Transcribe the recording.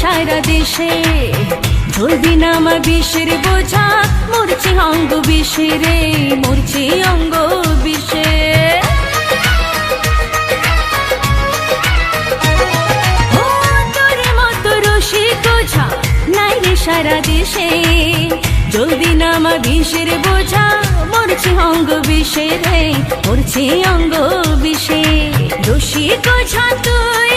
সারা দেশে জলদি নামা বিষের বোঝা মরছে অঙ্গ বিষে রে মরছে অঙ্গ বিষে তোর মতো রসিক ঝা নাই রে সারা দেশে জলদি নামা বিষের বোঝা মরছে অঙ্গ বিষে রে মরছে অঙ্গ বিষে রসিক ঝা তুই